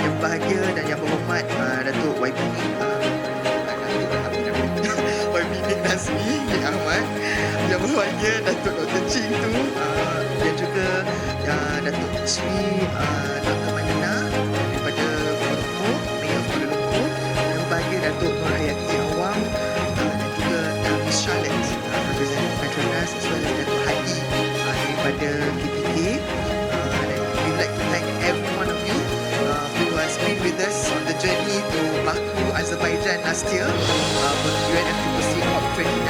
Yang berbahagia dan yang berhormat Datuk YB Nazmi Nik Ahmad, yang berbahagia Datuk Dr. Ching tu, dan juga Datuk Sri Dr. Manana daripada Kuala Lumpur, Mayor Kuala Lumpur, yang berbahagia Datuk Nur Hayati Awang, dan juga Miss Charlotte representative Petronas, as well as Datuk Hadi daripada KPK. And we'd like to thank every one of you who has been with us on the journey to Baku, Azerbaijan last year for the UNFCCC COP29,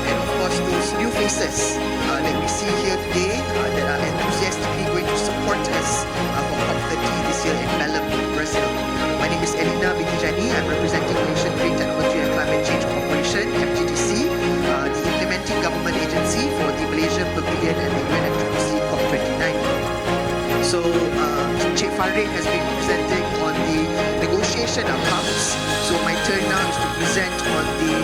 and of course those new faces that we see here today that are enthusiastically going to support us for COP30 this year in Belém, Brazil. My name is Elina Jani. I'm representing Malaysian Green Technology and Climate Change Corporation, MGTC, the implementing government agency for the Malaysia Pavilion and the UNFCCC COP29. So, Cik Farid has been presenting on the negotiation outcomes. So, my turn now is to present on the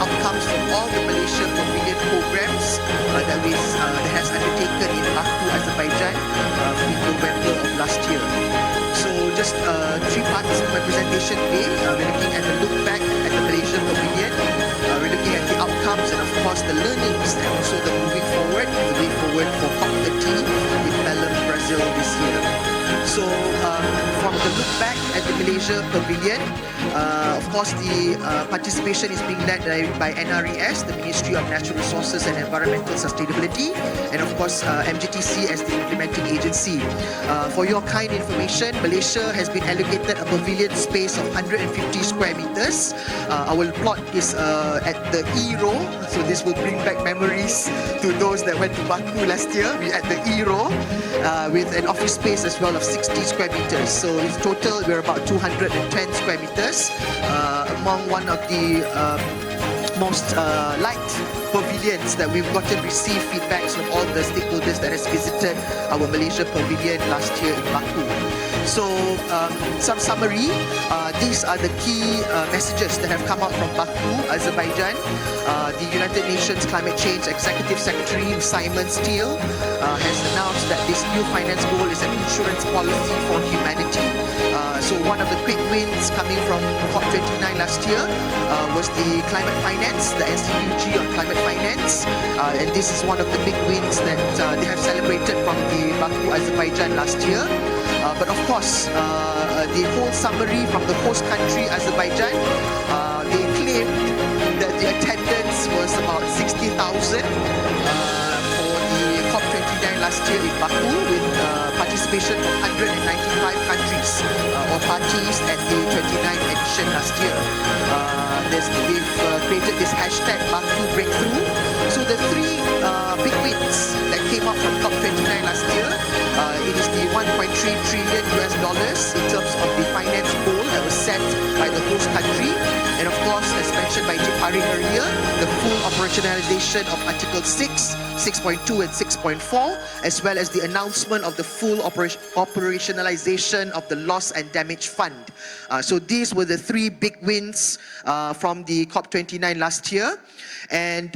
outcomes from all the Malaysia Pavilion programs that has undertaken in Baku, Azerbaijan in November of last year. So, just 3 parts of my presentation today. We're looking at a look back at the Malaysia Pavilion. We're looking at the outcomes and, of course, the learnings and also the moving forward, the way forward for COP30 in Belém, Brazil this year. So, from the look back at the Malaysia Pavilion, of course, the participation is being led by NRES, the Ministry of Natural Resources and Environmental Sustainability, and of course, MGTC as the implementing agency. For your kind information, Malaysia has been allocated a pavilion space of 150 square meters. Our plot is at the E row, so this will bring back memories to those that went to Baku last year. We're at the E row with an office space as well of 60 square meters. So in total, we're about 210 square meters, among one of the most liked pavilions that we've gotten received feedbacks from all the stakeholders that has visited our Malaysia Pavilion last year in Baku. So, some summary, these are the key messages that have come out from Baku, Azerbaijan. The United Nations Climate Change Executive Secretary Simon Steele has announced that this new finance goal is an insurance policy for humanity. So one of the quick wins coming from COP29 last year was the climate finance, the NCUG on climate finance, and this is one of the big wins that they have celebrated from the Baku, Azerbaijan last year. But of course, the whole summary from the host country, Azerbaijan, they claimed that the attendance was about 60,000 for the COP29 last year in Baku, with participation from 195 countries or parties at the 29th edition last year. They've created this hashtag Baku Breakthrough. So the 3 big wins that came up from COP29 last year, it is the $1.3 trillion in terms of the finance goal that was set by the host country, and of course, as mentioned by Cik Farid earlier, the full operationalization of Article 6, 6.2 and 6.4, as well as the announcement of the full operationalization of the Loss and Damage Fund. So these were the 3 big wins from the COP29 last year. And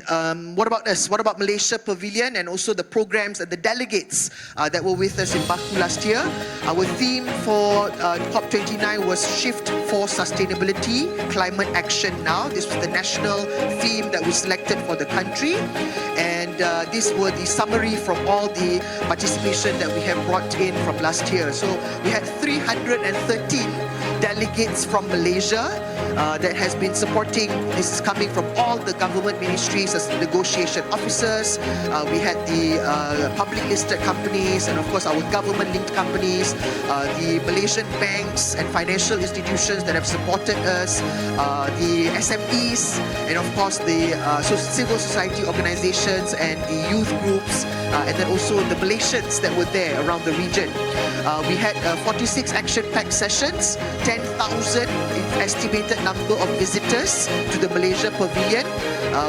what about us? What about Malaysia Pavilion and also the programs and the delegates that were with us in Baku last year? Our theme for COP29 was Shift for Sustainability, Climate Action Now. This was the national theme that was selected for the country. And these were the summary from all the participation that we have brought in from last year. So we had 313 delegates from Malaysia that has been supporting. This is coming from all the government ministries as negotiation officers. We had the public listed companies and of course our government linked companies, the Malaysian banks and financial institutions that have supported us, the SMEs, and of course the civil society organizations and the youth groups, and then also the Malaysians that were there around the region. We had 46 action-packed sessions, 10,000 estimated number of visitors to the Malaysia Pavilion.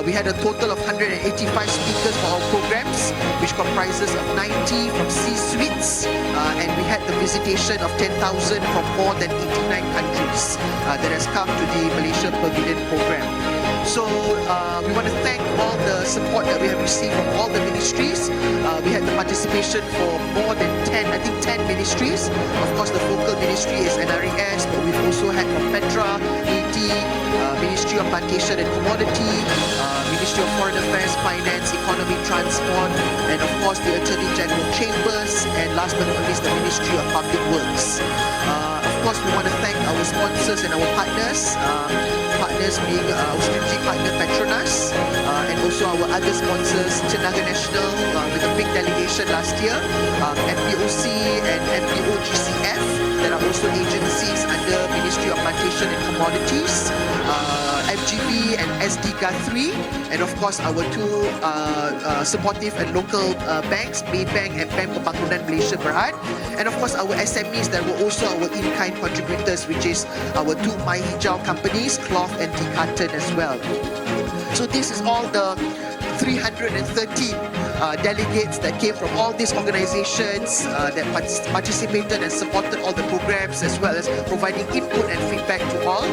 We had a total of 185 speakers for our programs, which comprises of 90 from C-suites, and we had the visitation of 10,000 from more than 89 countries that has come to the Malaysia Pavilion program. So we want to thank all the support that we have received from all the ministries. We had the participation for more than 10 ministries. Of course, the focal ministry is NRES, but we've also had from Petra, AD, Ministry of Plantation and Commodity, Ministry of Foreign Affairs, Finance, Economy, Transport, and of course the Attorney General Chambers, and last but not least the Ministry of Public Works. Of course, we want to thank our sponsors and our partners. Partners being our strategic partner Petronas, and also our other sponsors, Tenaga National with a big delegation last year, MPOC and MPOGCF, that are also agencies under Ministry of Plantation and Commodities, FGB and SDGA3, and of course our two supportive and local banks, Maybank and Bank Pembangunan Malaysia Berhad, and of course our SMEs that were also our in-kind contributors, which is our two My Hijau companies, Cloth and Tea Carton as well. So this is all the 313 delegates that came from all these organizations that participated and supported all the programs, as well as providing input and feedback to all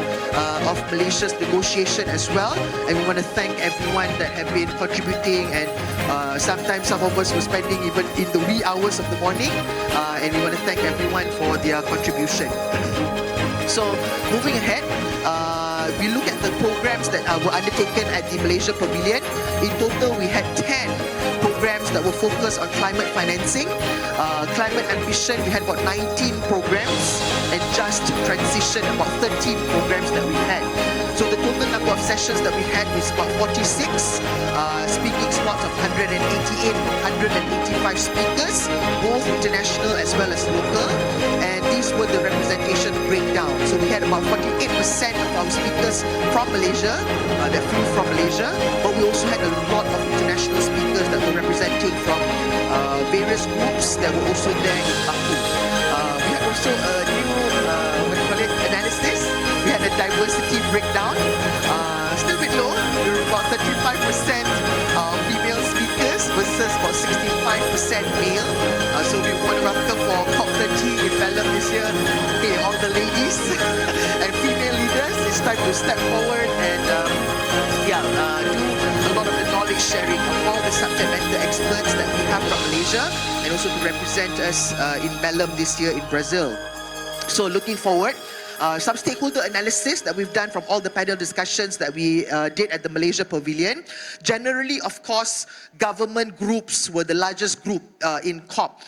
of Malaysia's negotiation as well. And we want to thank everyone that have been contributing, and sometimes some of us were spending even in the wee hours of the morning, and we want to thank everyone for their contribution. So moving ahead, we look at the programs that were undertaken at the Malaysia Pavilion. In total, we had 10 programs that were focused on climate financing. Climate ambition, we had about 19 programs, and just transition, about 13 programs that we had. So the total number of sessions that we had is about 46, speaking slots of 188, 185 speakers, both international as well as local, and these were the representation breakdown. So we had about 48% of our speakers from Malaysia, that flew from Malaysia, but we also had a lot of international speakers that were representing from various groups that were also there in Baku. We had also a new analysis. We had a diversity breakdown, still a bit low. We were about 35% female speakers versus about 65% male. So we want to welcome for COP30 developed this year. Okay, all the ladies and female leaders, it's time to step forward and do a lot of the knowledge sharing of all the subject matter experts that we have from Malaysia, and also to represent us in Belém this year in Brazil. So looking forward, some stakeholder analysis that we've done from all the panel discussions that we did at the Malaysia Pavilion. Generally, of course, government groups were the largest group in COP,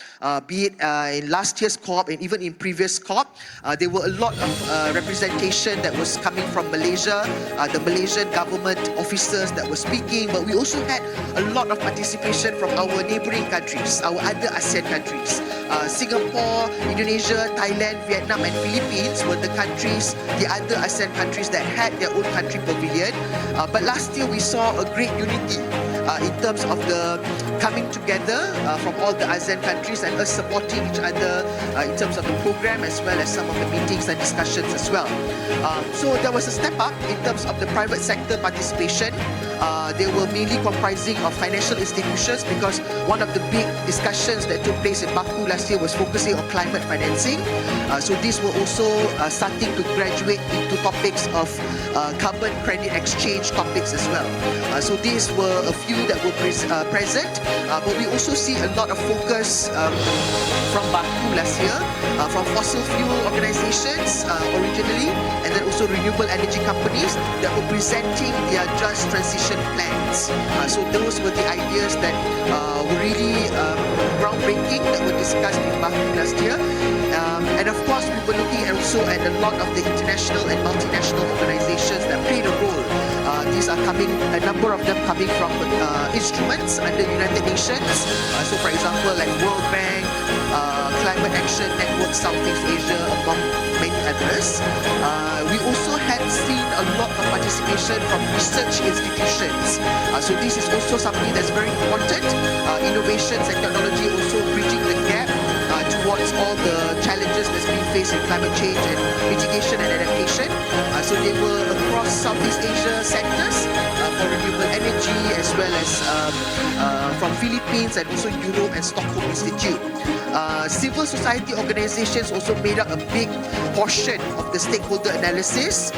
be it in last year's COP and even in previous COP. There were a lot of representation that was coming from Malaysia, the Malaysian government officers that were speaking, but we also had a lot of participation from our neighboring countries, our other ASEAN countries. Singapore, Indonesia, Thailand, Vietnam and Philippines were the other ASEAN countries that had their own country pavilion. But last year we saw a great unity in terms of the coming together from all the ASEAN countries, and us supporting each other in terms of the program as well as some of the meetings and discussions as well. So there was a step up in terms of the private sector participation. They were mainly comprising of financial institutions, because one of the big discussions that took place in Baku last year was focusing on climate financing. So these were also starting to graduate into topics of carbon credit exchange topics as well. So these were a few that were present, but we also see a lot of focus from Baku last year, from fossil fuel organizations originally, and then also renewable energy companies that were presenting their just transition plans. So those were the ideas that were really groundbreaking that were discussed in Baku last year. And of course, we were looking also at a lot of the international and multinational organizations that played a role. These are a number of them coming from instruments under United Nations. So for example, like World Bank, Climate Action Network Southeast Asia, among many others. We also had seen a lot of participation from research institutions. So this is also something that's very important. Innovations and technology also bridging the gap towards all the challenges that's being faced in climate change and mitigation and adaptation. So they were across Southeast Asia sectors for renewable energy, as well as from Philippines and also Europe and Stockholm Institute. Civil society organizations also made up a big portion of the stakeholder analysis.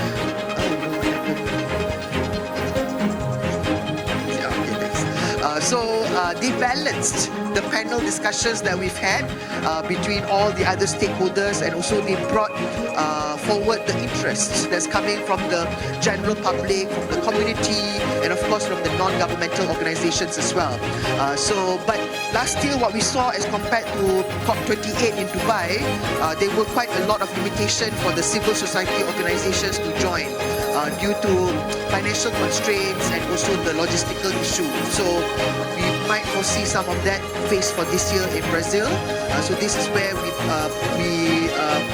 They balanced the panel discussions that we've had between all the other stakeholders, and also they brought forward the interests that's coming from the general public, from the community, and of course from the non-governmental organizations as well. But last year what we saw as compared to COP28 in Dubai, there were quite a lot of limitation for the civil society organizations to join due to financial constraints and also the logistical issue. So we might foresee some of that faced for this year in Brazil. So this is where we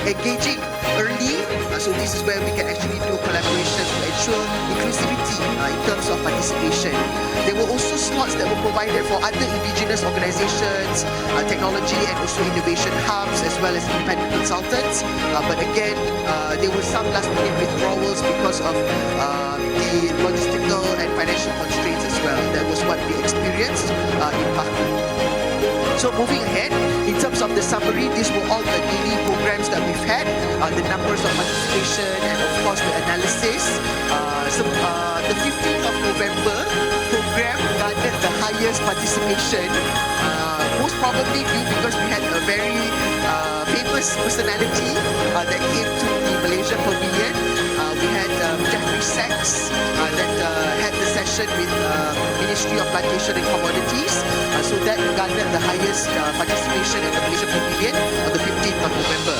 engaging early. So this is where we can actually do collaborations to ensure inclusivity in terms of participation. There were also slots that were provided for other indigenous organizations, technology and also innovation hubs, as well as independent consultants. But again, there were some last-minute withdrawals because of the logistical and financial constraints as well. That was what we experienced in Baku. So moving ahead, in terms of the summary, these were all the daily programs that we've had, the numbers of participation and of course the analysis. The 15th of November program garnered the highest participation, most probably due because we had a very famous personality that came to the Malaysia Pavilion. We had Jeffrey Sachs that had the session with Ministry of Plantation and Commodities. So that garnered the highest participation in the Malaysia Pavilion on the 15th of November.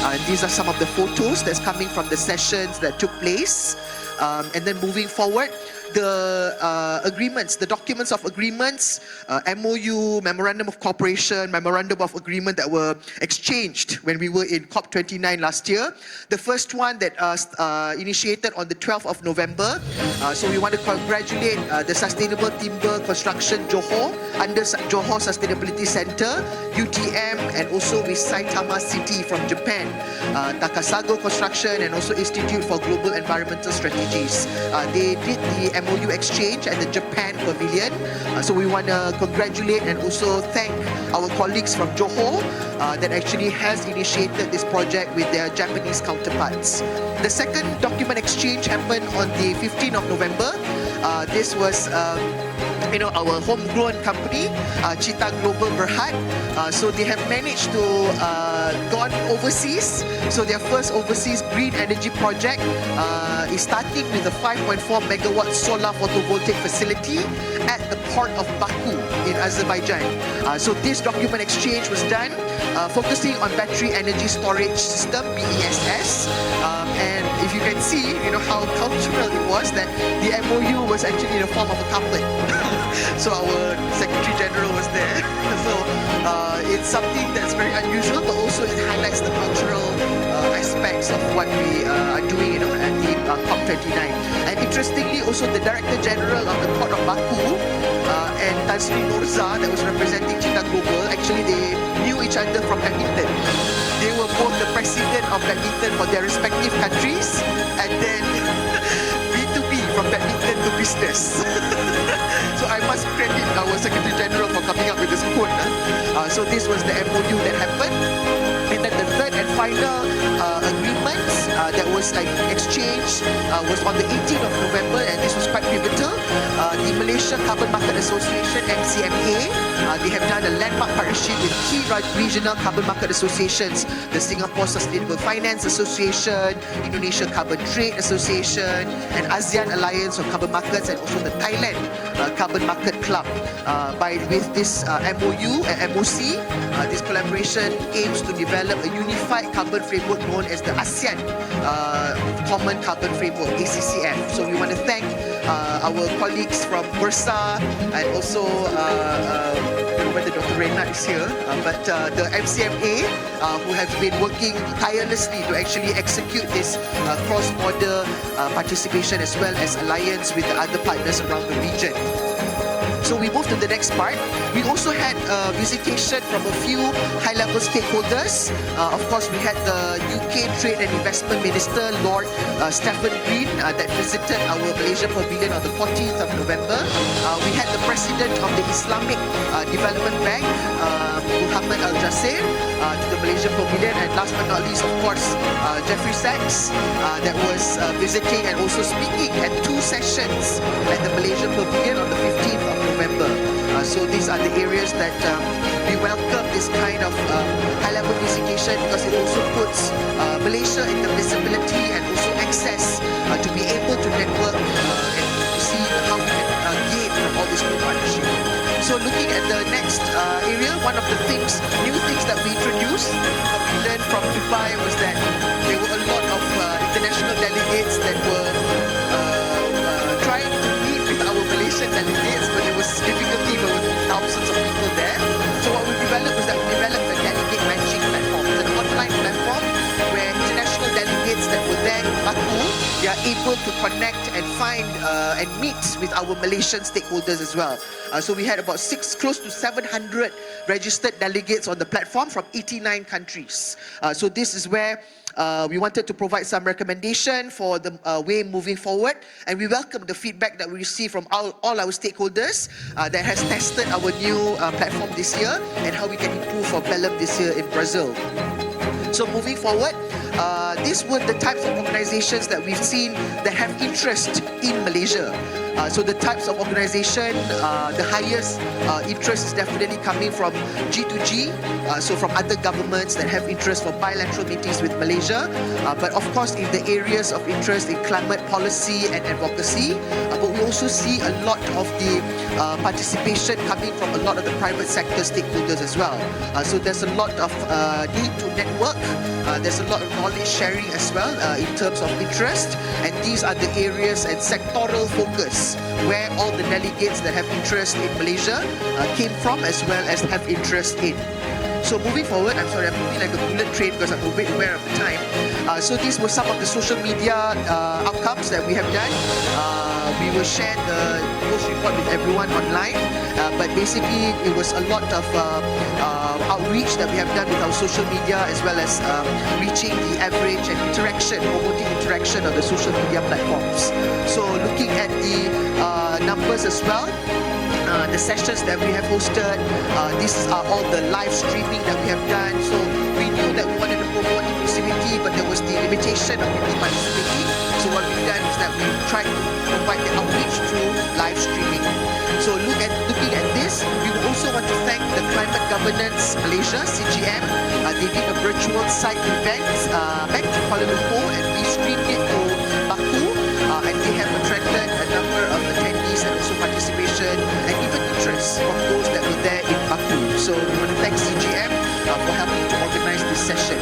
And these are some of the photos that's coming from the sessions that took place. And then moving forward, the agreements, the documents of agreements, MOU, Memorandum of Cooperation, Memorandum of Agreement that were exchanged when we were in COP29 last year. The first one that initiated on the 12th of November. So we want to congratulate the Sustainable Timber Construction Johor under Johor Sustainability Center, UTM, and also with Saitama City from Japan, Takasago Construction, and also Institute for Global Environmental Strategies. They did the MOU exchange at the Japan Pavilion. So we want to congratulate and also thank our colleagues from Johor that actually has initiated this project with their Japanese counterparts. The second document exchange happened on the 15th of November. This was our homegrown company, Cita Global Berhad. So they have managed to gone overseas. So their first overseas green energy project is starting with a 5.4 megawatt solar photovoltaic facility at the port of Baku in Azerbaijan. So this document exchange was done focusing on battery energy storage system, BESS. And if you can see, how cultural it was, that the MOU was actually in the form of a couplet. So our Secretary General was there. So it's something that's very unusual, but also it highlights the cultural aspects of what we are doing at the COP29. And interestingly, also the Director General of the Port of Baku and Tan Sri Norza that was representing Cita Global, actually they knew each other from badminton. They were both the president of badminton for their respective countries, and then B2B from badminton to business. So I must credit our Secretary General for coming up with this quote. So this was the MOU that happened. And then the third and final agreement that was exchanged was on the 18th of November, and this was quite pivotal. The Malaysia Carbon Market Association, MCMA, they have done a landmark partnership with key regional carbon market associations, the Singapore Sustainable Finance Association, Indonesia Carbon Trade Association, and ASEAN Alliance on Carbon Markets, and also the Thailand Carbon Market Club. With this MOU and MOC, this collaboration aims to develop a unified carbon framework known as the ASEAN Common Carbon Framework, ACCF. So we want to thank our colleagues from Bursa and also I don't know whether Dr. Reynard is here, but the MCMA who have been working tirelessly to actually execute this cross-border participation, as well as alliance with the other partners around the region. So we move to the next part. We also had visitation from a few high-level stakeholders. Of course, we had the UK Trade and Investment Minister, Lord Stephen Green, that visited our Malaysia Pavilion on the 14th of November. We had the President of the Islamic Development Bank, Muhammad Al-Jasir, to the Malaysia Pavilion. And last but not least, of course, Jeffrey Sachs, that was visiting and also speaking at two sessions at the Malaysia Pavilion on the 15th of November. So these are the areas that we welcome this kind of high-level visitation, because it also puts Malaysia in the visibility and also access to be able to network and to see how we can gain from all this new partnership. So looking at the next area, one of the new things that we introduced, what we learned from Dubai was that there were a lot of international delegates that were trying to meet with our Malaysian delegates, but there was difficulty. There were thousands of people there. So what we developed was that we developed a delegate matching platform. It's an online platform where international delegates that were there in Baku, they are able to connect and find and meet with our Malaysian stakeholders as well. So we had about close to 700 registered delegates on the platform from 89 countries. So this is where we wanted to provide some recommendation for the way moving forward, and we welcome the feedback that we received from all our stakeholders that has tested our new platform this year and how we can improve for Pelham this year in Brazil. So moving forward, these were the types of organizations that we've seen that have interest in Malaysia. So the types of organization, the highest interest is definitely coming from G2G, so from other governments that have interest for bilateral meetings with Malaysia. But of course, in the areas of interest in climate policy and advocacy, but we also see a lot of the participation coming from a lot of the private sector stakeholders as well. So there's a lot of need to network. There's a lot of knowledge sharing as well in terms of interest, and these are the areas and sectoral focus where all the delegates that have interest in Malaysia came from, as well as have interest in. So moving forward, I'm sorry, I'm moving like a bullet train because I'm a bit aware of the time. So these were some of the social media outcomes that we have done. We will share the post report with everyone online, but basically it was a lot of outreach that we have done with our social media, as well as reaching the average and interaction, promoting interaction on the social media platforms. So looking at the numbers as well, the sessions that we have hosted, these are all the live streaming that we have done. So we knew that we wanted to promote inclusivity, but there was the limitation of people participating. So what we've done is that we've tried to provide the outreach through live streaming. So looking at this, we also want to thank the Climate Governance Malaysia, CGM. They did a virtual site event back to Kuala Lumpur, and we streamed it to Baku, and they have attracted a number of attendees and also participation and even interest from those that were there in Baku. So we want to thank CGM for helping to organize this session.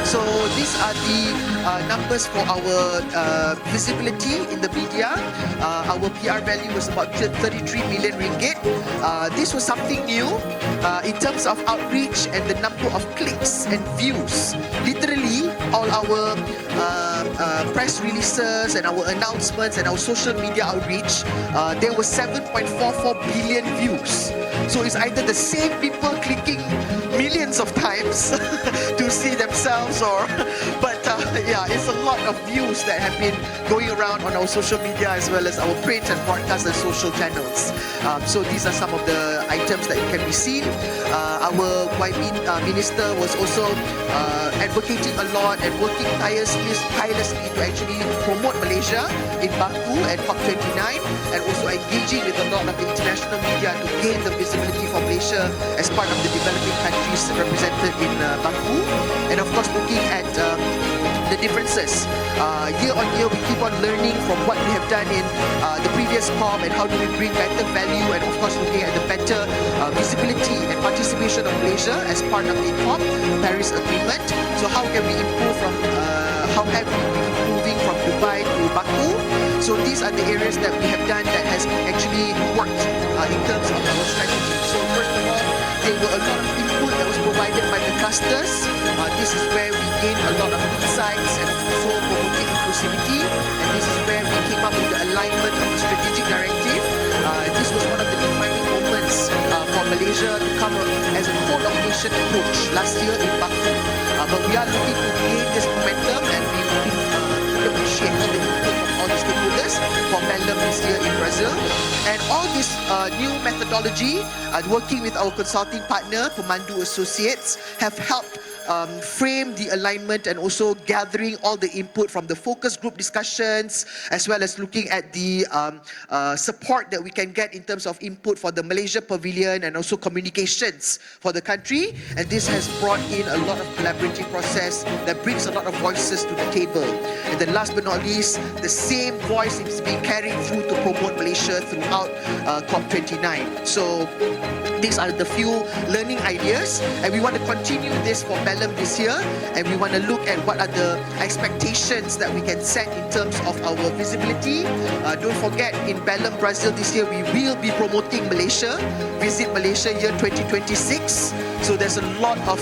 So these are the numbers for our visibility in the media. Our PR value was about 33 million ringgit. This was something new in terms of outreach and the number of clicks and views. Literally, all our press releases and our announcements and our social media outreach, there were 7.44 billion views. So it's either the same people clicking millions of times to see themselves, or but yeah, it's a lot of views that have been going around on our social media, as well as our print and broadcast and social channels. So these are some of the items that can be seen. Our YB minister was also advocating a lot and working tirelessly to actually promote Malaysia in Baku at COP29, and also engaging with a lot of the international media to gain the visibility for Malaysia as part of the developing countries represented in Baku. And of course, looking at the differences. Year on year, we keep on learning from what we have done in the previous COP, and how do we bring better value, and of course looking at the better visibility and participation of Malaysia as part of the COP Paris Agreement. So how can we improve from, how have we been improving from Dubai to Baku? So these are the areas that we have done that has actually worked in terms of our strategy. So first of all, there were a lot of input that was provided by the clusters. This is where we gained a lot of insights and also promoting inclusivity. And this is where we came up with the alignment of the strategic directive. This was one of the defining moments for Malaysia to come up as a whole-of-nation approach last year in Baku. But we are looking to gain this momentum, and we will appreciate all the input from all the stakeholders for Pelham this year in Brazil. And all this new methodology, working with our consulting partner, Pemandu Associates, have helped frame the alignment and also gathering all the input from the focus group discussions, as well as looking at the support that we can get in terms of input for the Malaysia Pavilion and also communications for the country. And this has brought in a lot of collaborative process that brings a lot of voices to the table. And then last but not least, the same voice is being carried through to promote Malaysia throughout COP29. So these are the few learning ideas, and we want to continue this for Belém this year, and we want to look at what are the expectations that we can set in terms of our visibility. Don't forget, in Belém, Brazil this year, we will be promoting Malaysia, Visit Malaysia year 2026. So there's a lot of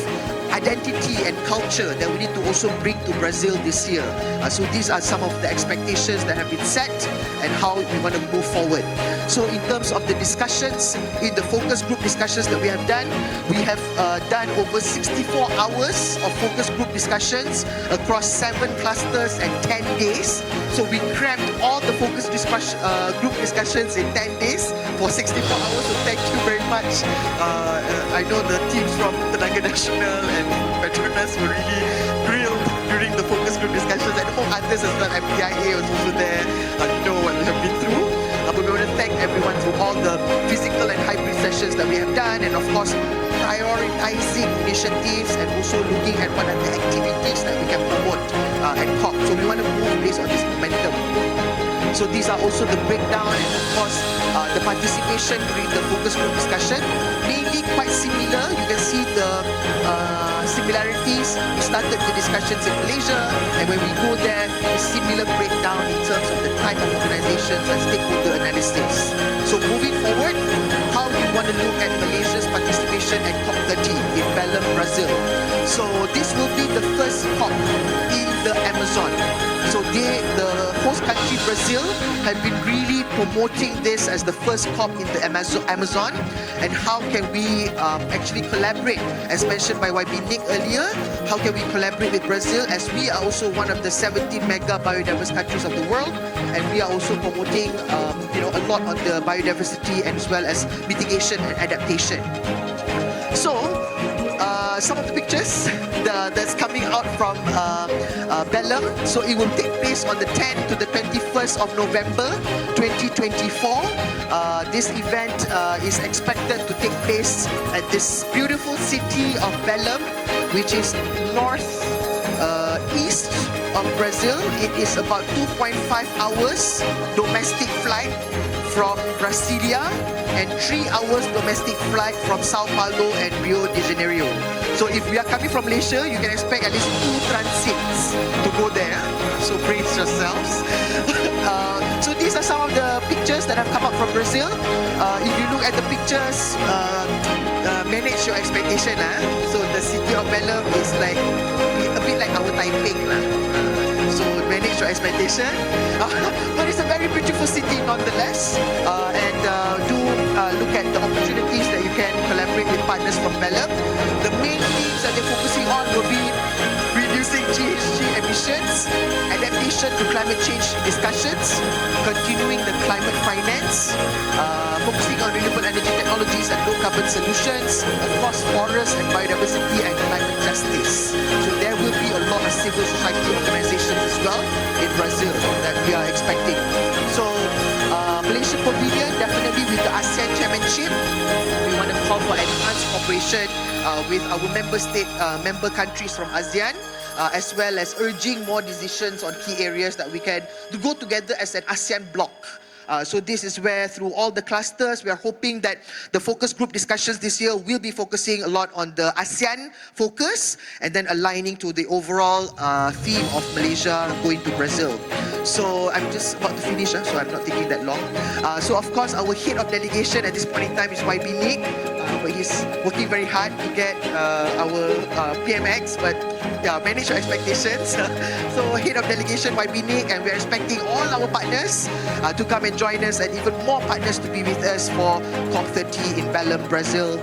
identity and culture that we need to also bring to Brazil this year. So these are some of the expectations that have been set and how we want to move forward. So in terms of the discussions, in the focus group discussions that we have done done over 64 hours of focus group discussions across 7 clusters and 10 days. So we crammed all the focus group discussions in 10 days for 64 hours. So thank you very much. I know the teams from Tenaga Nasional and Petronas were really grilled during the focus group discussions, and among others as well. MPIA was also there. You know what we have been through. But we want to thank everyone for all the physical and hybrid sessions that we have done, and of course prioritizing initiatives and also looking at what are the activities that we can promote at COP. So we want to move based on this momentum. So these are also the breakdown and of course the participation during the focus group discussion. Mainly quite similar. You can see the similarities. We started the discussions in Malaysia, and when we go there, a similar breakdown in terms of the type of organizations and stakeholder analysis. So moving forward, how we want to look at Malaysia's participation at COP30 in Belém, Brazil. So this will be the first COP in the Amazon. So the host country Brazil have been really promoting this as the first COP in the Amazon, and how can we actually collaborate, as mentioned by YB Nick earlier, how can we collaborate with Brazil, as we are also one of the 17 mega biodiverse countries of the world, and we are also promoting a lot on the biodiversity and as well as mitigation and adaptation. So some of the pictures that's coming out from Belém. So it will take place on the 10th to the 21st of November 2024. This event is expected to take place at this beautiful city of Belém, which is northeast of Brazil. It is about 2.5 hours domestic flight from Brasilia and 3 hours domestic flight from Sao Paulo and Rio de Janeiro. So if we are coming from Malaysia, you can expect at least 2 transits to go there. So brace yourselves. So these are some of the pictures that have come up from Brazil. If you look at the pictures, manage your expectation. So the city of Belém is like a bit like our Taipei. So manage your expectation. But it's a very beautiful city nonetheless. And do look at the opportunities that you can collaborate with partners from Belém. The main themes that they're focusing on will be reducing GHG emissions, adaptation to climate change discussions, continuing the climate finance, focusing on renewable energy technologies and low carbon solutions, of course forest and biodiversity and climate justice. So there will be a lot of civil society organizations as well in Brazil that we are expecting. So Malaysia Pavilion, definitely with the ASEAN Chairmanship, we want to call for enhanced cooperation with our member countries from ASEAN, as well as urging more decisions on key areas that we can go together as an ASEAN bloc. So this is where through all the clusters, we are hoping that the focus group discussions this year will be focusing a lot on the ASEAN focus and then aligning to the overall theme of Malaysia going to Brazil. So I'm just about to finish, so I'm not taking that long. So of course, our head of delegation at this point in time is YB Nick, but he's working very hard to get our PMX, but manage your expectations. So head of delegation YB Nick, and we're expecting all our partners to come and join us, and even more partners to be with us for COP30 in Belém, Brazil,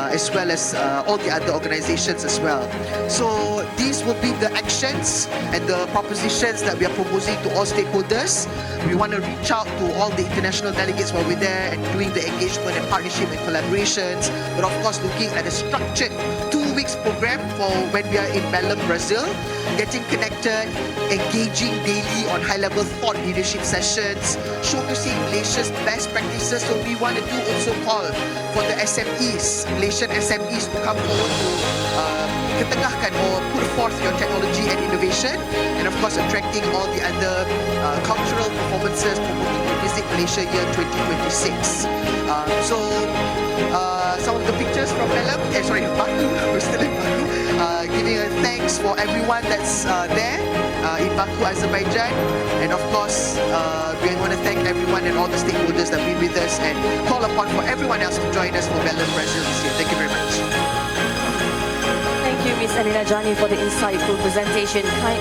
as well as all the other organizations as well. So these will be the actions and the propositions that we are proposing to all stakeholders. We want to reach out to all the international delegates while we're there and doing the engagement and partnership and collaborations, but of course looking at a structured 2 weeks program for when we are in Belém, Brazil, getting connected, engaging daily on high-level thought leadership sessions, showcasing Malaysia's best practices. So we want to do also call for the SMEs, Malaysian SMEs to come forward to ketengahkan or put forth your technology and innovation, and of course attracting all the other cultural performances promoting the Visit Malaysia Year 2026. Some of the pictures from Belém, Baku, we're still in Baku, giving a thanks for everyone that's there in Baku, Azerbaijan, and of course we want to thank everyone and all the stakeholders that have been with us, and call upon for everyone else to join us for Belém, Brazil this year. Thank you very much. Thank you, Ms. Elina Jani, for the insightful presentation. Kindly